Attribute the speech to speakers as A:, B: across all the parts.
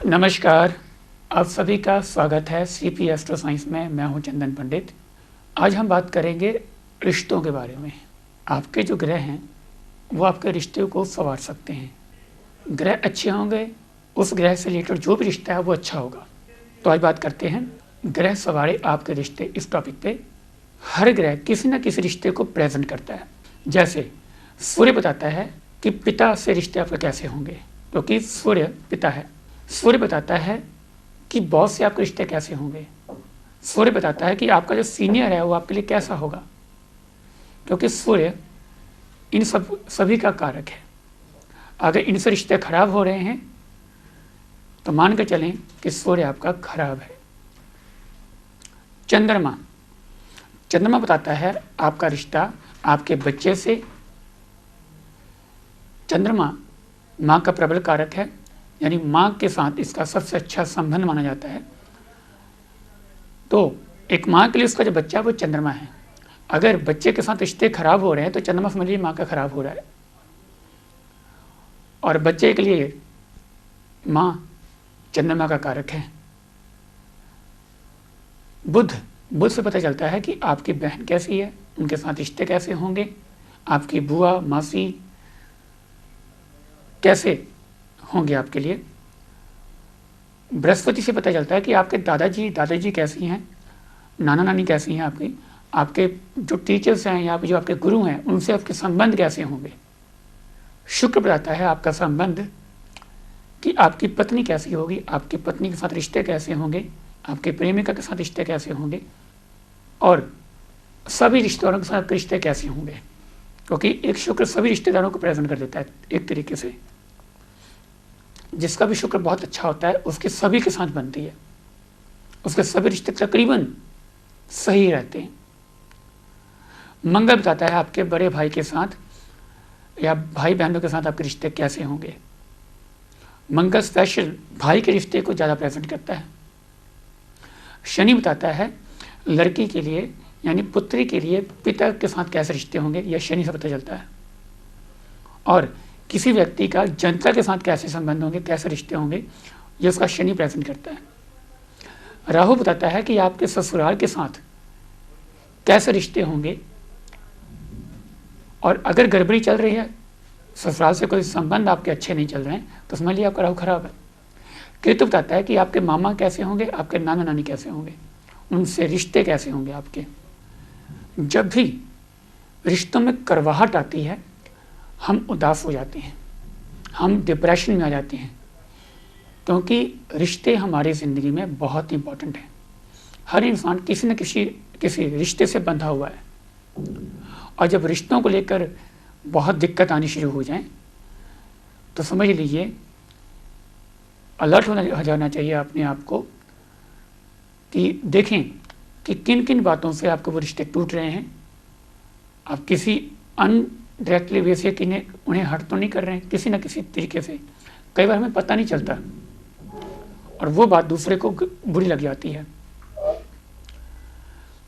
A: नमस्कार। आप सभी का स्वागत है सीपी एस्ट्रो साइंस में। मैं हूं चंदन पंडित। आज हम बात करेंगे रिश्तों के बारे में। आपके जो ग्रह हैं वो आपके रिश्ते को संवार सकते हैं। ग्रह अच्छे होंगे, उस ग्रह से रिलेटेड जो भी रिश्ता है वो अच्छा होगा। तो आज बात करते हैं ग्रह संवारे आपके रिश्ते, इस टॉपिक पे। हर ग्रह किसी न किसी रिश्ते को प्रेजेंट करता है। जैसे सूर्य बताता है कि पिता से रिश्ते आपके कैसे होंगे, क्योंकि सूर्य पिता है। सूर्य बताता है कि बॉस से आपके रिश्ते कैसे होंगे। सूर्य बताता है कि आपका जो सीनियर है वो आपके लिए कैसा होगा, क्योंकि सूर्य इन सभी का कारक है। अगर इनसे रिश्ते खराब हो रहे हैं तो मान कर चलें कि सूर्य आपका खराब है। चंद्रमा बताता है आपका रिश्ता आपके बच्चे से। चंद्रमा माँ का प्रबल कारक है, यानी माँ के साथ इसका सबसे अच्छा संबंध माना जाता है। तो एक माँ के लिए उसका जो बच्चा है वो चंद्रमा है। अगर बच्चे के साथ रिश्ते खराब हो रहे हैं तो चंद्रमा समझ लीजिए माँ का खराब हो रहा है, और बच्चे के लिए माँ चंद्रमा का कारक है। बुध से पता चलता है कि आपकी बहन कैसी है, उनके साथ रिश्ते कैसे होंगे, आपकी बुआ मासी कैसे होंगे आपके लिए। बृहस्पति से पता चलता है कि आपके दादाजी कैसी हैं, नाना नानी कैसी हैं, आपके जो टीचर्स हैं या जो आपके गुरु हैं उनसे आपके संबंध कैसे होंगे। शुक्र बताता है आपका संबंध कि आपकी पत्नी कैसी होगी, आपकी पत्नी के साथ रिश्ते कैसे होंगे, आपके प्रेमिका के साथ रिश्ते कैसे होंगे, और सभी रिश्तेदारों के साथ रिश्ते कैसे होंगे, क्योंकि एक शुक्र सभी रिश्तेदारों को प्रेजेंट कर देता है एक तरीके से। जिसका भी शुक्र बहुत अच्छा होता है उसके सभी के साथ बनती है, उसके सभी रिश्ते तकरीबन सही रहते हैं। मंगल बताता है आपके बड़े भाई के साथ या भाई बहनों के साथ आपके रिश्ते कैसे होंगे। मंगल स्पेशल भाई के रिश्ते को ज़्यादा प्रेजेंट करता है। शनि बताता है लड़की के लिए यानी पुत्री के लिए पिता के साथ कैसे रिश्ते होंगे, यह शनि से पता चलता है। और किसी व्यक्ति का जनता के साथ कैसे संबंध होंगे, कैसे रिश्ते होंगे, ये उसका शनि प्रेजेंट करता है। राहु बताता है कि आपके ससुराल के साथ कैसे रिश्ते होंगे, और अगर गड़बड़ी चल रही है, ससुराल से कोई संबंध आपके अच्छे नहीं चल रहे हैं, तो समझ लिया आपका राहु खराब है। केतु बताता है कि आपके मामा कैसे होंगे, आपके नाना नानी कैसे होंगे, उनसे रिश्ते कैसे होंगे आपके। जब भी रिश्तों में करवाहट आती है हम उदास हो जाते हैं, हम डिप्रेशन में आ जाते हैं, क्योंकि रिश्ते हमारी ज़िंदगी में बहुत इंपॉर्टेंट हैं। हर इंसान किसी न किसी रिश्ते से बंधा हुआ है, और जब रिश्तों को लेकर बहुत दिक्कत आनी शुरू हो जाए तो समझ लीजिए अलर्ट हो जाना चाहिए अपने आप को कि देखें कि किन किन बातों से आपके वो रिश्ते टूट रहे हैं। आप किसी डायरेक्टली वे से उन्हें हर्ट तो नहीं कर रहे हैं, किसी न किसी तरीके से। कई बार हमें पता नहीं चलता और वो बात दूसरे को बुरी लग जाती है।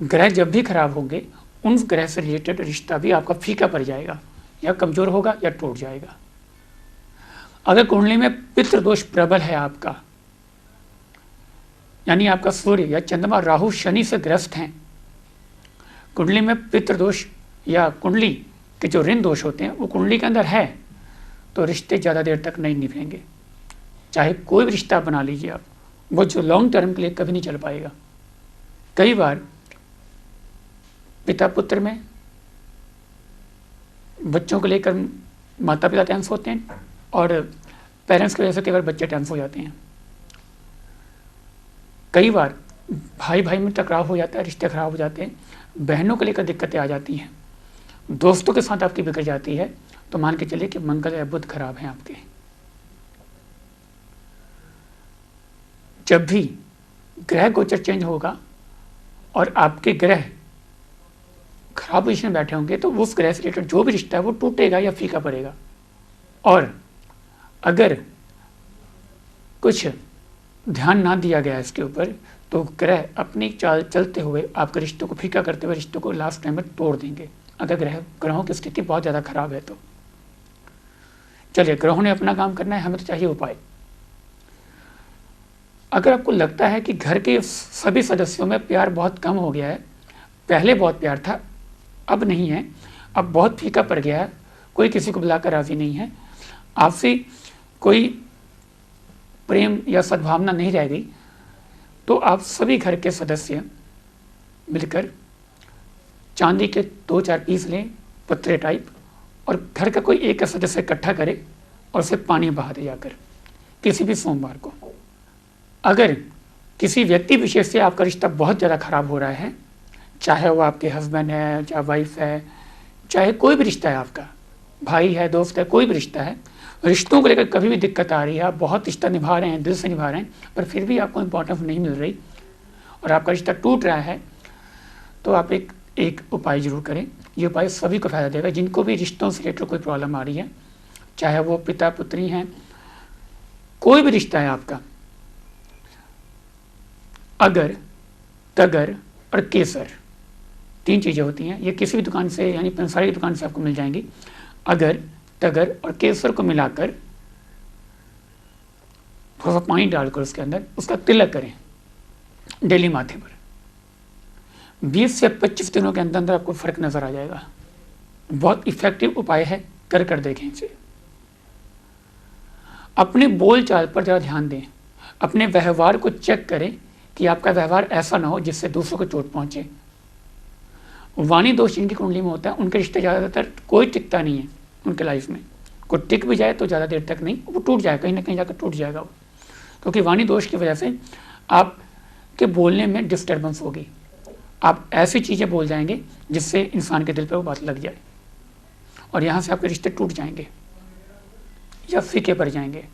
A: ग्रह जब भी खराब होंगे उन ग्रह से रिलेटेड रिश्ता भी आपका फीका पड़ जाएगा, या कमजोर होगा या टूट जाएगा। अगर कुंडली में पितृदोष प्रबल है आपका, यानी आपका सूर्य या चंद्रमा राहु शनि से ग्रस्त हैं, कुंडली में पितृदोष या कुंडली के जो ऋण दोष होते हैं वो कुंडली के अंदर है, तो रिश्ते ज़्यादा देर तक नहीं निभेंगे। चाहे कोई भी रिश्ता बना लीजिए आप, वो जो लॉन्ग टर्म के लिए कभी नहीं चल पाएगा। कई बार पिता पुत्र में, बच्चों को लेकर माता पिता टेंस होते हैं, और पेरेंट्स की वजह से कई बार बच्चे टेंस हो जाते हैं। कई बार भाई भाई में टकराव हो जाता है, रिश्ते खराब हो जाते हैं, बहनों को लेकर दिक्कतें आ जाती हैं, दोस्तों के साथ आपकी बिगड़ जाती है। तो मान के चलिए कि मंगल या बुध खराब हैं आपके। जब भी ग्रह गोचर चेंज होगा और आपके ग्रह खराब पोजीशन में बैठे होंगे तो उस ग्रह से रिलेटेड जो भी रिश्ता है वो टूटेगा या फीका पड़ेगा। और अगर कुछ ध्यान ना दिया गया इसके ऊपर तो ग्रह अपनी चाल चलते हुए आपके रिश्तों को फीका करते हुए रिश्तों को लास्ट टाइम में तोड़ देंगे, अगर ग्रहों की स्थिति बहुत ज़्यादा खराब है तो। चलिए, ग्रहों ने अपना काम करना है, हमें तो चाहिए उपाय। अगर आपको लगता है कि घर के सभी सदस्यों में प्यार बहुत कम हो गया है, पहले बहुत प्यार था, अब नहीं है, अब बहुत फीका पड़ गया है, कोई किसी को बुलाकर राजी नहीं है, आपसे कोई प्रेम या सद्भावना नहीं रह गई, तो आप सभी घर के सदस्य मिलकर चांदी के 2-4 पीस लें, पत्रे टाइप, और घर का कोई एक सदस्य इकट्ठा करे और उसे पानी बहा दे जाकर किसी भी सोमवार को। अगर किसी व्यक्ति विशेष से आपका रिश्ता बहुत ज़्यादा खराब हो रहा है, चाहे वो आपके हस्बैंड है, चाहे वाइफ है, चाहे कोई भी रिश्ता है, आपका भाई है, दोस्त है, कोई भी रिश्ता है, रिश्तों को लेकर कभी भी दिक्कत आ रही है, आप बहुत रिश्ता निभा रहे हैं, दिल से निभा रहे हैं, पर फिर भी आपको इम्पोर्टेंस नहीं मिल रही और आपका रिश्ता टूट रहा है, तो आप एक उपाय जरूर करें। ये उपाय सभी को फायदा देगा जिनको भी रिश्तों से रिलेटेड कोई प्रॉब्लम आ रही है, चाहे वो पिता पुत्री हैं, कोई भी रिश्ता है आपका। अगर, तगर और केसर 3 चीज़ें होती हैं, ये किसी भी दुकान से, यानी पंसारी की दुकान से आपको मिल जाएंगी। अगर, तगर और केसर को मिलाकर थोड़ा सा पानी डालकर उसके अंदर उसका तिलक करें डेली माथे पर। 20 से 25 दिनों के अंदर अंदर आपको फर्क नजर आ जाएगा। बहुत इफेक्टिव उपाय है, कर देखें इसे। अपने बोल चाल पर ज़रा ध्यान दें, अपने व्यवहार को चेक करें कि आपका व्यवहार ऐसा ना हो जिससे दूसरों को चोट पहुंचे। वाणी दोष जिनकी कुंडली में होता है, उनके रिश्ते ज़्यादातर कोई टिकता नहीं है उनके लाइफ में। कोई टिक भी जाए तो ज़्यादा देर तक नहीं, वो टूट जाए, कहीं ना कहीं जाकर टूट जाएगा वो, क्योंकि वाणी दोष की वजह से आपके बोलने में डिस्टर्बेंस होगी। आप ऐसी चीज़ें बोल जाएंगे जिससे इंसान के दिल पर वो बात लग जाए और यहाँ से आपके रिश्ते टूट जाएंगे या फीके पड़ जाएंगे।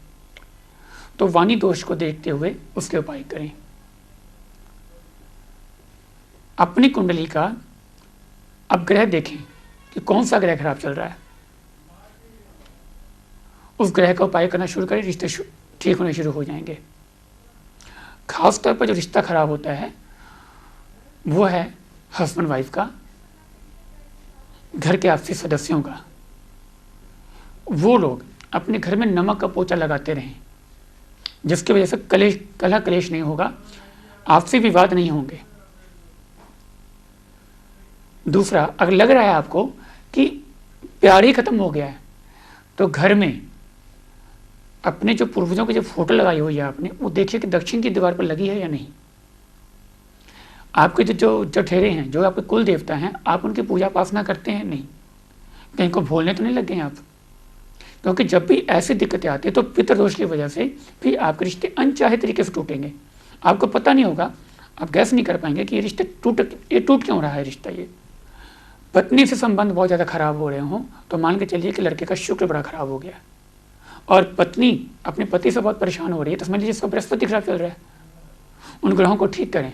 A: तो वाणी दोष को देखते हुए उसके उपाय करें। अपनी कुंडली का अब ग्रह देखें कि कौन सा ग्रह खराब चल रहा है, उस ग्रह का उपाय करना शुरू करें, रिश्ते ठीक होने शुरू हो जाएंगे। खास तौर पर जो रिश्ता खराब होता है वो है हस्बैंड वाइफ का, घर के आपसी सदस्यों का। वो लोग अपने घर में नमक का पोछा लगाते रहें, जिसकी वजह से कलह कलेश नहीं होगा, आपसी विवाद नहीं होंगे। दूसरा, अगर लग रहा है आपको कि प्यार ही खत्म हो गया है, तो घर में अपने जो पूर्वजों की जो फोटो लगाई हुई है आपने, वो देखिए कि दक्षिण की दीवार पर लगी है या नहीं। आपके जो जठेरे हैं, जो आपके कुल देवता हैं, आप उनकी पूजा उपासना करते हैं नहीं, कहीं को भूलने तो नहीं लग गए आप। क्योंकि जब भी ऐसी दिक्कतें आती है तो पितृदोष की वजह से भी आपके रिश्ते अनचाहे तरीके से टूटेंगे। आपको पता नहीं होगा, आप गैस नहीं कर पाएंगे कि ये रिश्ते टूट क्यों रहा है। रिश्ता ये पत्नी से संबंध बहुत ज़्यादा खराब हो रहे हों तो मान के चलिए कि लड़के का शुक्र बड़ा खराब हो गया और पत्नी अपने पति से बहुत परेशान हो रही है, तो समझ लीजिए इसका बृहस्पति खराब चल रहा है। उन ग्रहों को ठीक करें।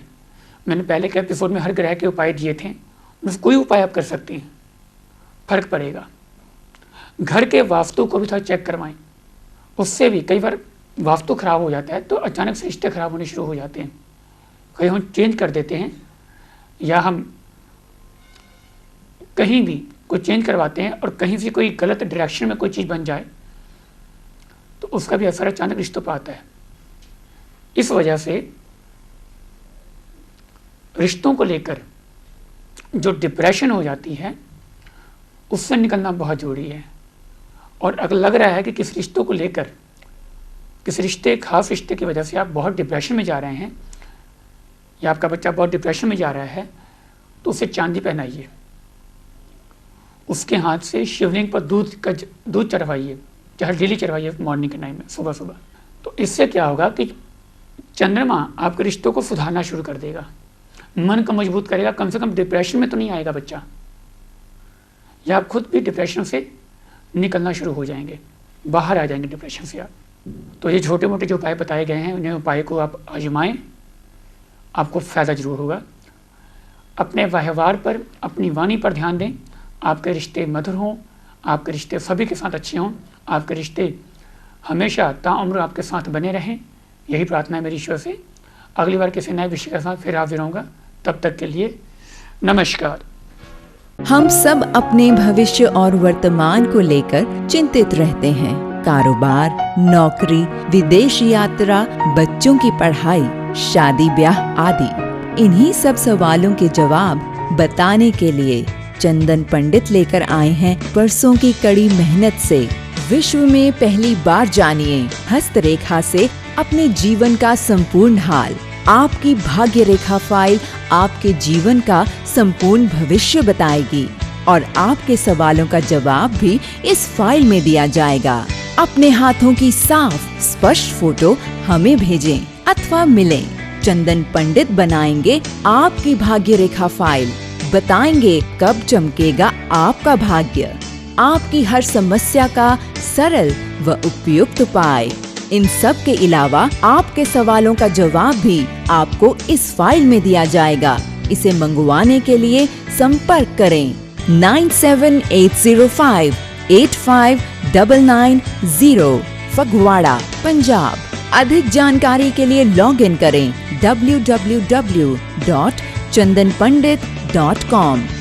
A: मैंने पहले के एपिसोड में हर ग्रह के उपाय दिए थे, उसमें कोई उपाय आप कर सकती हैं, फर्क पड़ेगा। घर के वास्तु को भी थोड़ा चेक करवाएं, उससे भी कई बार वास्तु खराब हो जाता है तो अचानक से रिश्ते खराब होने शुरू हो जाते हैं। कहीं हम चेंज कर देते हैं या हम कहीं भी कोई चेंज करवाते हैं और कहीं से कोई गलत डायरेक्शन में कोई चीज़ बन जाए तो उसका भी असर अचानक रिश्तों पर आता है। इस वजह से रिश्तों को लेकर जो डिप्रेशन हो जाती है उससे निकलना बहुत ज़रूरी है। और अगर लग रहा है कि किस रिश्तों को लेकर, किस रिश्ते, खास रिश्ते की वजह से आप बहुत डिप्रेशन में जा रहे हैं या आपका बच्चा बहुत डिप्रेशन में जा रहा है, तो उसे चांदी पहनाइए, उसके हाथ से शिवलिंग पर दूध चढ़वाइए, चाहे डेली चढ़वाइए मॉर्निंग के टाइम में, सुबह सुबह। तो इससे क्या होगा कि चंद्रमा आपके रिश्तों को सुधारना शुरू कर देगा, मन को मजबूत करेगा, कम से कम डिप्रेशन में तो नहीं आएगा बच्चा, या आप खुद भी डिप्रेशन से निकलना शुरू हो जाएंगे, बाहर आ जाएंगे डिप्रेशन से आप। तो ये छोटे मोटे जो उपाय बताए गए हैं, उन्हें उपाय को आप आजमाएं, आपको फ़ायदा जरूर होगा। अपने व्यवहार पर, अपनी वाणी पर ध्यान दें, आपके रिश्ते मधुर हों, आपके रिश्ते सभी के साथ अच्छे हों, आपके रिश्ते हमेशा ताउम्र आपके साथ बने रहें, यही प्रार्थना है मेरी ईश्वर से। अगली बार किसी नए विषय के साथ फिर हाजिर होऊंगा, तब तक के लिए नमस्कार।
B: हम सब अपने भविष्य और वर्तमान को लेकर चिंतित रहते हैं, कारोबार, नौकरी, विदेश यात्रा, बच्चों की पढ़ाई, शादी ब्याह आदि इन्हीं सब सवालों के जवाब बताने के लिए चंदन पंडित लेकर आए हैं बरसों की कड़ी मेहनत से। विश्व में पहली बार जानिए हस्तरेखा से अपने जीवन का संपूर्ण हाल। आपकी भाग्य रेखा फाइल आपके जीवन का संपूर्ण भविष्य बताएगी और आपके सवालों का जवाब भी इस फाइल में दिया जाएगा। अपने हाथों की साफ स्पष्ट फोटो हमें भेजें अथवा मिलें। चंदन पंडित बनाएंगे आपकी भाग्य रेखा फाइल, बताएंगे कब चमकेगा आपका भाग्य, आपकी हर समस्या का सरल व उपयुक्त उपाय। इन सब के अलावा आपके सवालों का जवाब भी आपको इस फाइल में दिया जाएगा। इसे मंगवाने के लिए संपर्क करें 9780585990 फगवाड़ा, पंजाब। अधिक जानकारी के लिए लॉग इन करें www.chandanpandit.com।